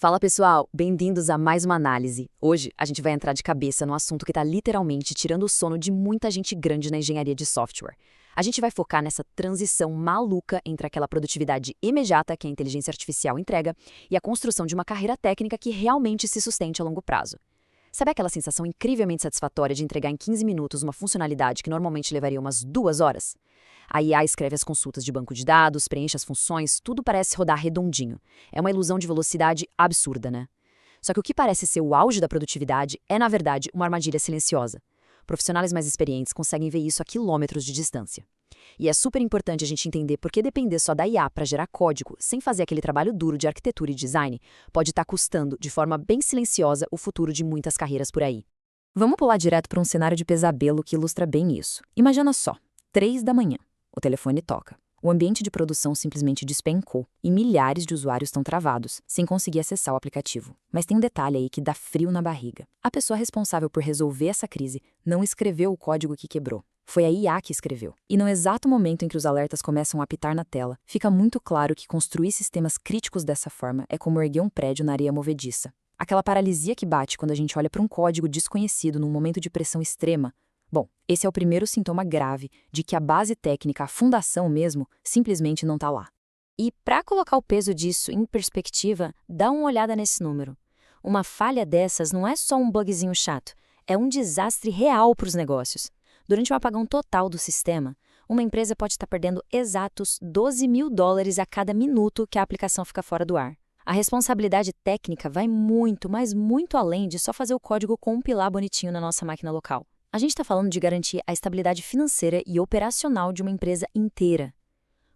Fala pessoal, bem-vindos a mais uma análise. Hoje a gente vai entrar de cabeça no assunto que está literalmente tirando o sono de muita gente grande na engenharia de software. A gente vai focar nessa transição maluca entre aquela produtividade imediata que a inteligência artificial entrega e a construção de uma carreira técnica que realmente se sustente a longo prazo. Sabe aquela sensação incrivelmente satisfatória de entregar em 15 minutos uma funcionalidade que normalmente levaria umas 2 horas? A IA escreve as consultas de banco de dados, preenche as funções, tudo parece rodar redondinho. É uma ilusão de velocidade absurda, né? Só que o que parece ser o auge da produtividade é, na verdade, uma armadilha silenciosa. Profissionais mais experientes conseguem ver isso a quilômetros de distância. E é super importante a gente entender por que depender só da IA para gerar código, sem fazer aquele trabalho duro de arquitetura e design, pode estar custando, de forma bem silenciosa, o futuro de muitas carreiras por aí. Vamos pular direto para um cenário de pesadelo que ilustra bem isso. Imagina só, 3 da manhã. O telefone toca. O ambiente de produção simplesmente despencou e milhares de usuários estão travados, sem conseguir acessar o aplicativo. Mas tem um detalhe aí que dá frio na barriga. A pessoa responsável por resolver essa crise não escreveu o código que quebrou. Foi a IA que escreveu. E no exato momento em que os alertas começam a apitar na tela, fica muito claro que construir sistemas críticos dessa forma é como erguer um prédio na areia movediça. Aquela paralisia que bate quando a gente olha para um código desconhecido num momento de pressão extrema. Bom, esse é o primeiro sintoma grave de que a base técnica, a fundação mesmo, simplesmente não está lá. E para colocar o peso disso em perspectiva, dá uma olhada nesse número. Uma falha dessas não é só um bugzinho chato, é um desastre real para os negócios. Durante um apagão total do sistema, uma empresa pode estar perdendo exatos $12 mil a cada minuto que a aplicação fica fora do ar. A responsabilidade técnica vai muito, mas muito além de só fazer o código compilar bonitinho na nossa máquina local. A gente está falando de garantir a estabilidade financeira e operacional de uma empresa inteira.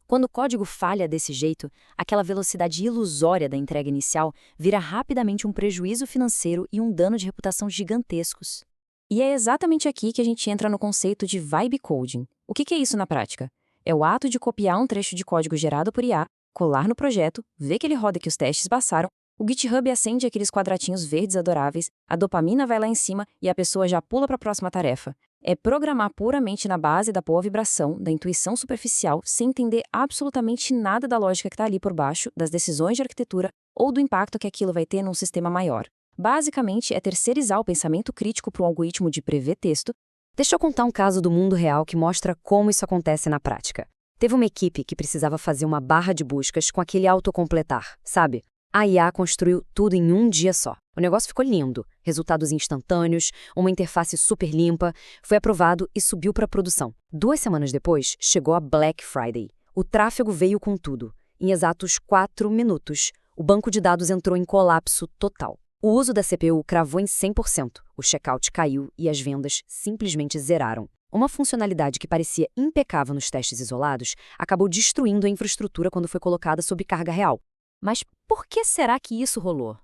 Quando o código falha desse jeito, aquela velocidade ilusória da entrega inicial vira rapidamente um prejuízo financeiro e um dano de reputação gigantescos. E é exatamente aqui que a gente entra no conceito de vibe coding. O que é isso na prática? É o ato de copiar um trecho de código gerado por IA, colar no projeto, ver que ele roda e que os testes passaram, o GitHub acende aqueles quadratinhos verdes adoráveis, a dopamina vai lá em cima e a pessoa já pula para a próxima tarefa. É programar puramente na base da boa vibração, da intuição superficial, sem entender absolutamente nada da lógica que está ali por baixo, das decisões de arquitetura ou do impacto que aquilo vai ter num sistema maior. Basicamente, é terceirizar o pensamento crítico para um algoritmo de prever texto. Deixa eu contar um caso do mundo real que mostra como isso acontece na prática. Teve uma equipe que precisava fazer uma barra de buscas com aquele autocompletar, sabe? A IA construiu tudo em um dia só. O negócio ficou lindo, resultados instantâneos, uma interface super limpa, foi aprovado e subiu para produção. 2 semanas depois, chegou a Black Friday. O tráfego veio com tudo. Em exatos 4 minutos, o banco de dados entrou em colapso total. O uso da CPU cravou em 100%, o checkout caiu e as vendas simplesmente zeraram. Uma funcionalidade que parecia impecável nos testes isolados acabou destruindo a infraestrutura quando foi colocada sob carga real. Mas por que será que isso rolou?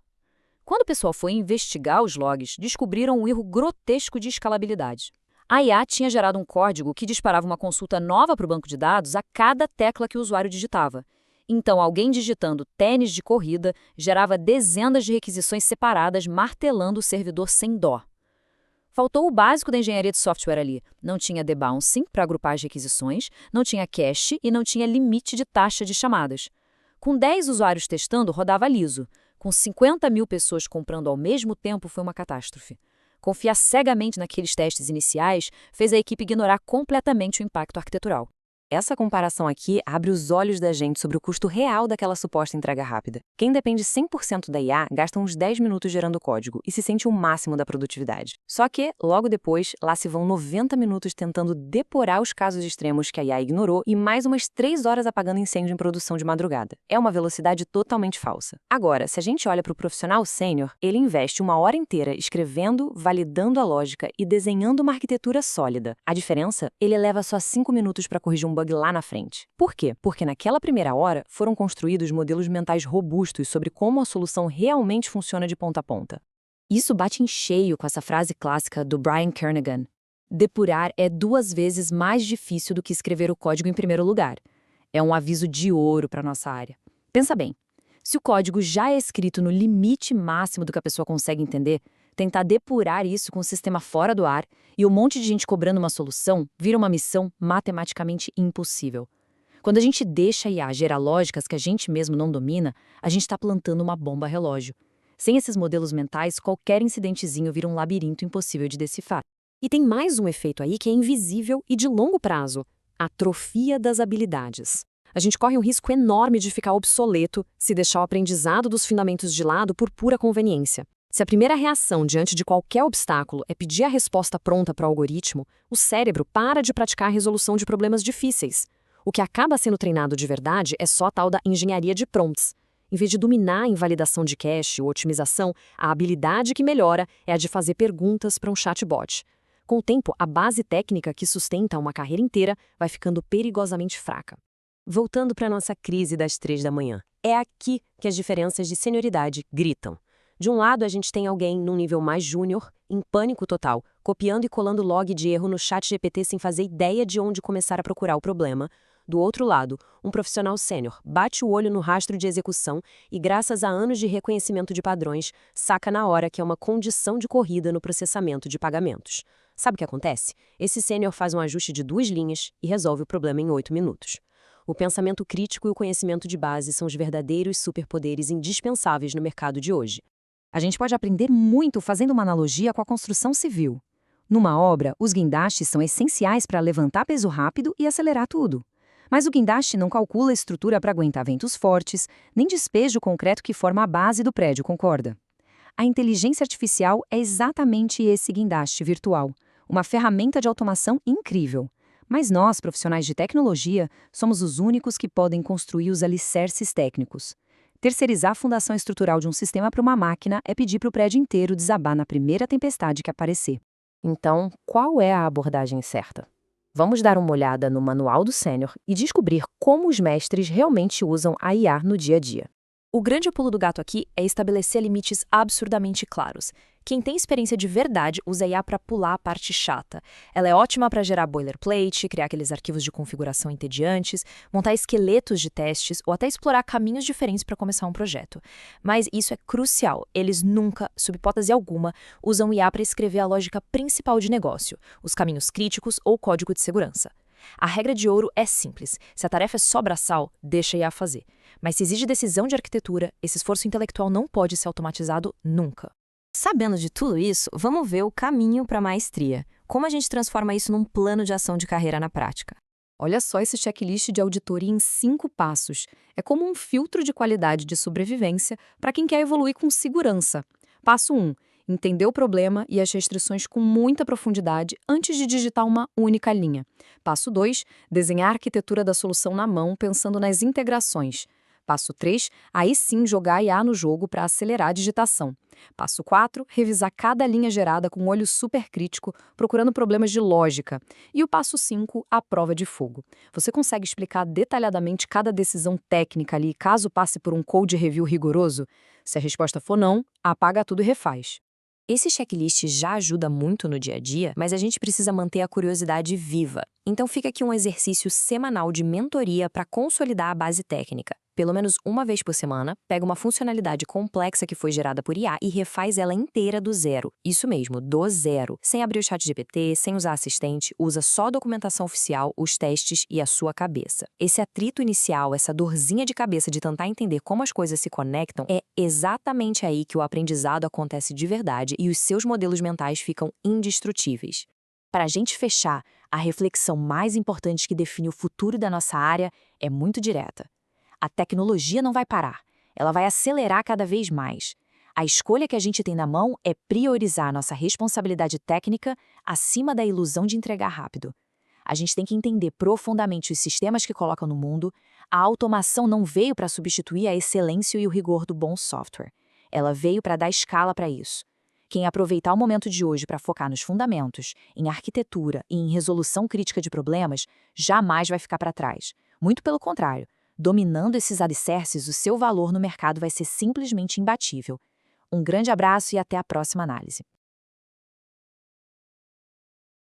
Quando o pessoal foi investigar os logs, descobriram um erro grotesco de escalabilidade. A IA tinha gerado um código que disparava uma consulta nova para o banco de dados a cada tecla que o usuário digitava. Então, alguém digitando tênis de corrida gerava dezenas de requisições separadas, martelando o servidor sem dó. Faltou o básico da engenharia de software ali. Não tinha debouncing para agrupar as requisições, não tinha cache e não tinha limite de taxa de chamadas. Com 10 usuários testando, rodava liso. Com 50 mil pessoas comprando ao mesmo tempo, foi uma catástrofe. Confiar cegamente naqueles testes iniciais fez a equipe ignorar completamente o impacto arquitetural. Essa comparação aqui abre os olhos da gente sobre o custo real daquela suposta entrega rápida. Quem depende 100% da IA gasta uns 10 minutos gerando código e se sente o máximo da produtividade. Só que, logo depois, lá se vão 90 minutos tentando depurar os casos extremos que a IA ignorou e mais umas 3 horas apagando incêndio em produção de madrugada. É uma velocidade totalmente falsa. Agora, se a gente olha para o profissional sênior, ele investe 1 hora inteira escrevendo, validando a lógica e desenhando uma arquitetura sólida. A diferença? Ele leva só 5 minutos para corrigir um bug lá na frente. Por quê? Porque naquela primeira hora foram construídos modelos mentais robustos sobre como a solução realmente funciona de ponta a ponta. Isso bate em cheio com essa frase clássica do Brian Kernighan. Depurar é 2 vezes mais difícil do que escrever o código em primeiro lugar. É um aviso de ouro para nossa área. Pensa bem, se o código já é escrito no limite máximo do que a pessoa consegue entender, tentar depurar isso com o sistema fora do ar e um monte de gente cobrando uma solução vira uma missão matematicamente impossível. Quando a gente deixa a IA gerar lógicas que a gente mesmo não domina, a gente está plantando uma bomba relógio. Sem esses modelos mentais, qualquer incidentezinho vira um labirinto impossível de decifrar. E tem mais um efeito aí que é invisível e de longo prazo: a atrofia das habilidades. A gente corre um risco enorme de ficar obsoleto se deixar o aprendizado dos fundamentos de lado por pura conveniência. Se a primeira reação diante de qualquer obstáculo é pedir a resposta pronta para o algoritmo, o cérebro para de praticar a resolução de problemas difíceis. O que acaba sendo treinado de verdade é só a tal da engenharia de prompts. Em vez de dominar a invalidação de cache ou otimização, a habilidade que melhora é a de fazer perguntas para um chatbot. Com o tempo, a base técnica que sustenta uma carreira inteira vai ficando perigosamente fraca. Voltando para a nossa crise das 3 da manhã. É aqui que as diferenças de senioridade gritam. De um lado, a gente tem alguém num nível mais júnior, em pânico total, copiando e colando log de erro no chat GPT sem fazer ideia de onde começar a procurar o problema. Do outro lado, um profissional sênior bate o olho no rastro de execução e, graças a anos de reconhecimento de padrões, saca na hora que é uma condição de corrida no processamento de pagamentos. Sabe o que acontece? Esse sênior faz um ajuste de 2 linhas e resolve o problema em 8 minutos. O pensamento crítico e o conhecimento de base são os verdadeiros superpoderes indispensáveis no mercado de hoje. A gente pode aprender muito fazendo uma analogia com a construção civil. Numa obra, os guindastes são essenciais para levantar peso rápido e acelerar tudo. Mas o guindaste não calcula a estrutura para aguentar ventos fortes, nem despeja o concreto que forma a base do prédio, concorda? A inteligência artificial é exatamente esse guindaste virtual, uma ferramenta de automação incrível. Mas nós, profissionais de tecnologia, somos os únicos que podem construir os alicerces técnicos. Terceirizar a fundação estrutural de um sistema para uma máquina é pedir para o prédio inteiro desabar na primeira tempestade que aparecer. Então, qual é a abordagem certa? Vamos dar uma olhada no manual do sênior e descobrir como os mestres realmente usam a IA no dia a dia. O grande pulo do gato aqui é estabelecer limites absurdamente claros. Quem tem experiência de verdade usa a IA para pular a parte chata. Ela é ótima para gerar boilerplate, criar aqueles arquivos de configuração entediantes, montar esqueletos de testes ou até explorar caminhos diferentes para começar um projeto. Mas isso é crucial. Eles nunca, sob hipótese alguma, usam IA para escrever a lógica principal de negócio, os caminhos críticos ou código de segurança. A regra de ouro é simples. Se a tarefa é só braçal, deixa a IA fazer. Mas se exige decisão de arquitetura, esse esforço intelectual não pode ser automatizado nunca. Sabendo de tudo isso, vamos ver o caminho para a maestria. Como a gente transforma isso num plano de ação de carreira na prática? Olha só esse checklist de auditoria em 5 passos. É como um filtro de qualidade de sobrevivência para quem quer evoluir com segurança. Passo 1. Entender o problema e as restrições com muita profundidade antes de digitar uma única linha. Passo 2. Desenhar a arquitetura da solução na mão, pensando nas integrações. Passo 3. Aí sim jogar a IA no jogo para acelerar a digitação. Passo 4. Revisar cada linha gerada com um olho super crítico, procurando problemas de lógica. E o passo 5. A prova de fogo. Você consegue explicar detalhadamente cada decisão técnica ali, caso passe por um code review rigoroso? Se a resposta for não, apaga tudo e refaz. Esse checklist já ajuda muito no dia a dia, mas a gente precisa manter a curiosidade viva. Então fica aqui um exercício semanal de mentoria para consolidar a base técnica. Pelo menos uma vez por semana, pega uma funcionalidade complexa que foi gerada por IA e refaz ela inteira do zero. Isso mesmo, do zero. Sem abrir o ChatGPT, sem usar assistente, usa só a documentação oficial, os testes e a sua cabeça. Esse atrito inicial, essa dorzinha de cabeça de tentar entender como as coisas se conectam, é exatamente aí que o aprendizado acontece de verdade e os seus modelos mentais ficam indestrutíveis. Para a gente fechar, a reflexão mais importante que define o futuro da nossa área é muito direta. A tecnologia não vai parar, ela vai acelerar cada vez mais. A escolha que a gente tem na mão é priorizar nossa responsabilidade técnica acima da ilusão de entregar rápido. A gente tem que entender profundamente os sistemas que colocam no mundo. A automação não veio para substituir a excelência e o rigor do bom software. Ela veio para dar escala para isso. Quem aproveitar o momento de hoje para focar nos fundamentos, em arquitetura e em resolução crítica de problemas, jamais vai ficar para trás. Muito pelo contrário. Dominando esses alicerces, o seu valor no mercado vai ser simplesmente imbatível. Um grande abraço e até a próxima análise.